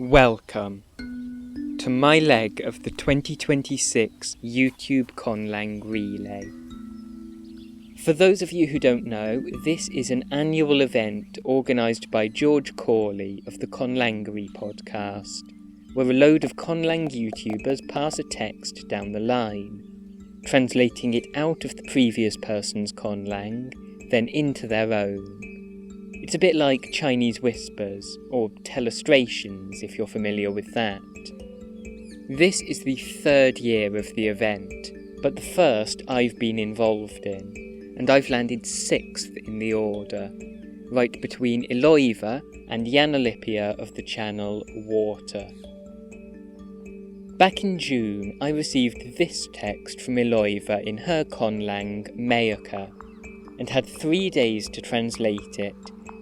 Welcome to my leg of the 2026 YouTube Conlang Relay. For those of you who don't know, this is an annual event organised by George Corley of the Conlangery podcast, where a load of Conlang YouTubers pass a text down the line, translating it out of the previous person's Conlang, then into their own. It's a bit like Chinese whispers, or telestrations if you're familiar with that. This is the third year of the event, but the first I've been involved in, and I've landed 6th in the order, right between Eloiva and Yanalipia of the channel Water. Back in June, I received this text from Eloiva in her Conlang Mayaka, and had 3 days to translate it,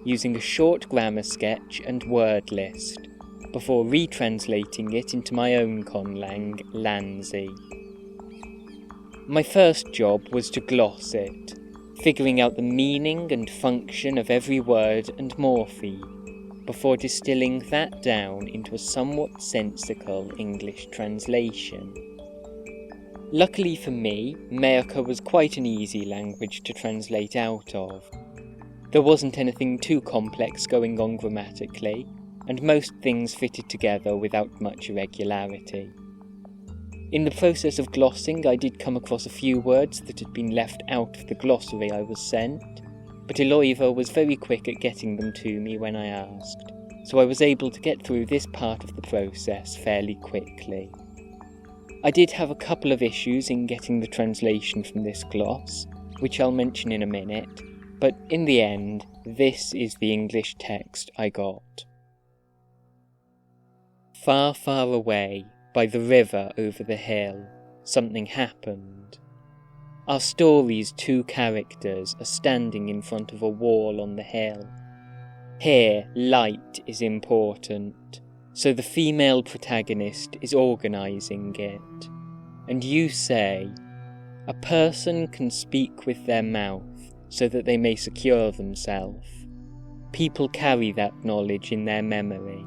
using a short grammar sketch and word list, before retranslating it into my own Conlang, Lanzí. My first job was to gloss it, figuring out the meaning and function of every word and morpheme, before distilling that down into a somewhat sensical English translation. Luckily for me, Mayaka was quite an easy language to translate out of. There wasn't anything too complex going on grammatically, and most things fitted together without much irregularity. In the process of glossing, I did come across a few words that had been left out of the glossary I was sent, but Eloiva was very quick at getting them to me when I asked, so I was able to get through this part of the process fairly quickly. I did have a couple of issues in getting the translation from this gloss, which I'll mention in a minute, but in the end, this is the English text I got. Far, far away, by the river over the hill, something happened. Our story's 2 characters are standing in front of a wall on the hill. Here, light is important, so the female protagonist is organising it. And you say, a person can speak with their mouth, so that they may secure themselves. People carry that knowledge in their memory.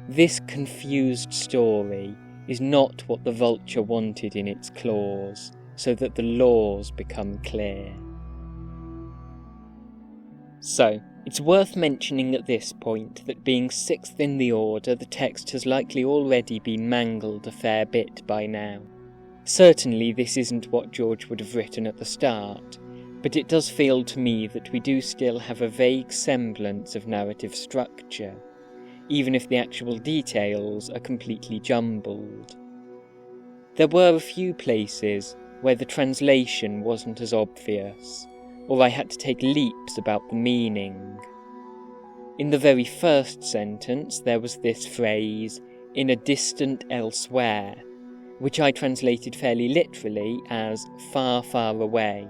This confused story is not what the vulture wanted in its claws, so that the laws become clear. So, it's worth mentioning at this point that being 6th in the order, the text has likely already been mangled a fair bit by now. Certainly this isn't what George would have written at the start, but it does feel to me that we do still have a vague semblance of narrative structure, even if the actual details are completely jumbled. There were a few places where the translation wasn't as obvious, or I had to take leaps about the meaning. In the very first sentence there was this phrase, "in a distant elsewhere," which I translated fairly literally as "far, far away."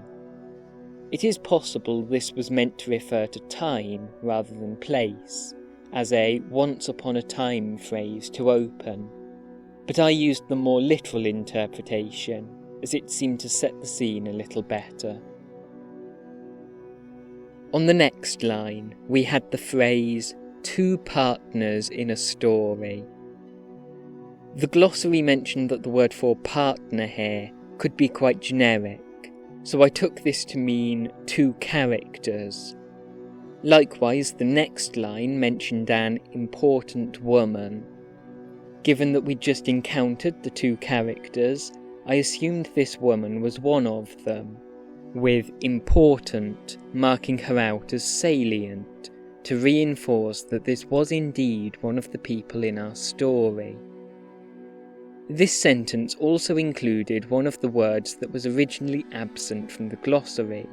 It is possible this was meant to refer to time rather than place, as a once upon a time phrase to open, but I used the more literal interpretation, as it seemed to set the scene a little better. On the next line, we had the phrase, 2 partners in a story. The glossary mentioned that the word for partner here could be quite generic, so I took this to mean 2 characters. Likewise, the next line mentioned an important woman. Given that we'd just encountered the 2 characters, I assumed this woman was one of them, with important marking her out as salient, to reinforce that this was indeed one of the people in our story. This sentence also included one of the words that was originally absent from the glossary,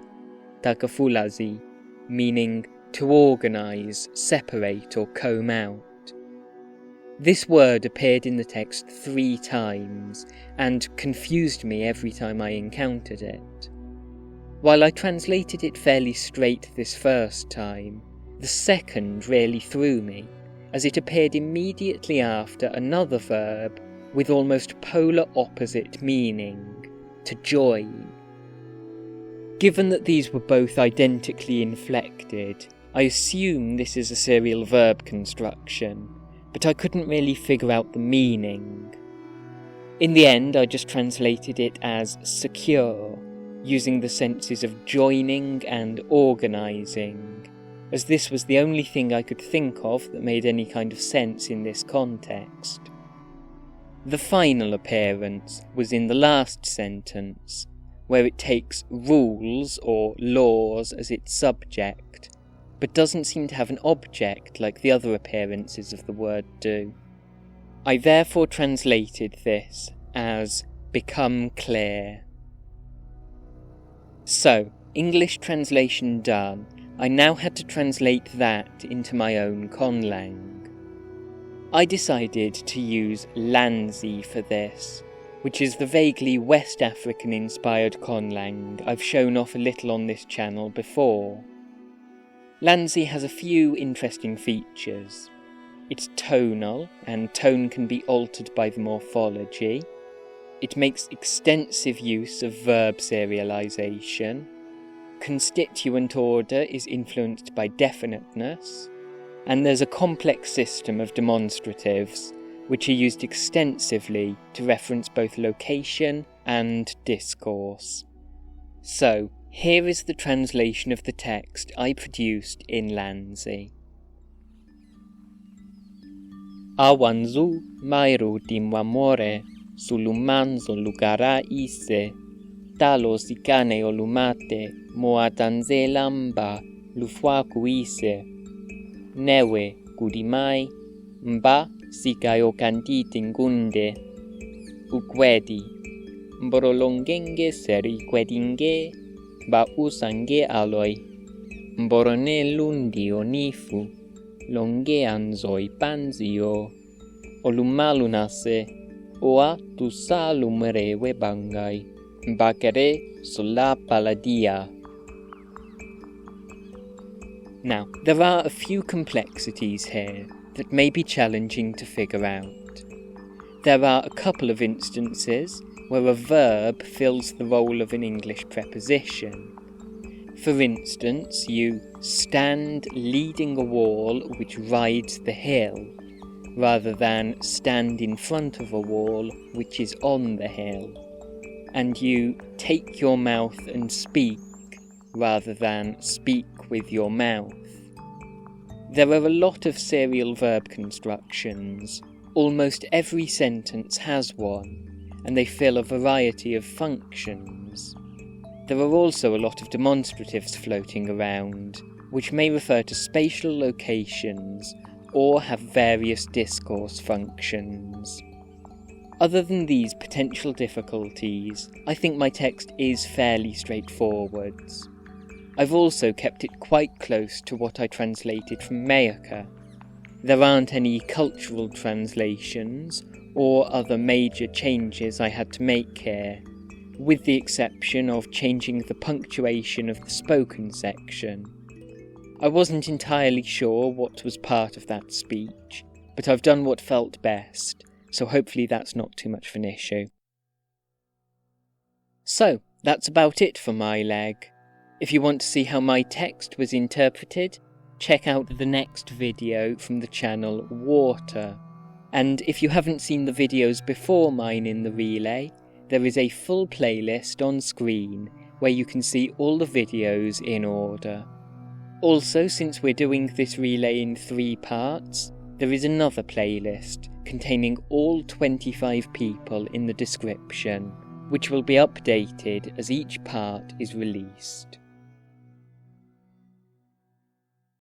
takafulazi, meaning to organise, separate or comb out. This word appeared in the text 3 times and confused me every time I encountered it. While I translated it fairly straight this first time, the second really threw me, as it appeared immediately after another verb with almost polar opposite meaning, to join. Given that these were both identically inflected, I assume this is a serial verb construction, but I couldn't really figure out the meaning. In the end, I just translated it as secure, using the senses of joining and organising, as this was the only thing I could think of that made any kind of sense in this context. The final appearance was in the last sentence, where it takes rules or laws as its subject, but doesn't seem to have an object like the other appearances of the word do. I therefore translated this as become clear. So, English translation done, I now had to translate that into my own Conlang. I decided to use Lanzí for this, which is the vaguely West African-inspired Conlang I've shown off a little on this channel before. Lanzí has a few interesting features. It's tonal, and tone can be altered by the morphology. It makes extensive use of verb serialization. Constituent order is influenced by definiteness. And there's a complex system of demonstratives, which are used extensively to reference both location and discourse. So, here is the translation of the text I produced in Lanzí. Awanzu mairu timwamore sulumanzo lugara ise talo sikane olumate moatanze lamba lufuaku ise newe kudimai mba sikayo kantiti ngunde ukwedi mborolongenge seri kwedinge ba usange aloi mborone lundi onifu longe anzoi panzio olumalunase oa tusalumrewe bangai mbakere sola paladia. Now, there are a few complexities here that may be challenging to figure out. There are a couple of instances where a verb fills the role of an English preposition. For instance, you stand leading a wall which rides the hill, rather than stand in front of a wall which is on the hill. And you take your mouth and speak, rather than speak with your mouth. There are a lot of serial verb constructions. Almost every sentence has one, and they fill a variety of functions. There are also a lot of demonstratives floating around, which may refer to spatial locations or have various discourse functions. Other than these potential difficulties, I think my text is fairly straightforward. I've also kept it quite close to what I translated from Mayaka. There aren't any cultural translations or other major changes I had to make here, with the exception of changing the punctuation of the spoken section. I wasn't entirely sure what was part of that speech, but I've done what felt best, so hopefully that's not too much of an issue. So, that's about it for my leg. If you want to see how my text was interpreted, check out the next video from the channel Water. And if you haven't seen the videos before mine in the relay, there is a full playlist on screen where you can see all the videos in order. Also, since we're doing this relay in 3 parts, there is another playlist containing all 25 people in the description, which will be updated as each part is released.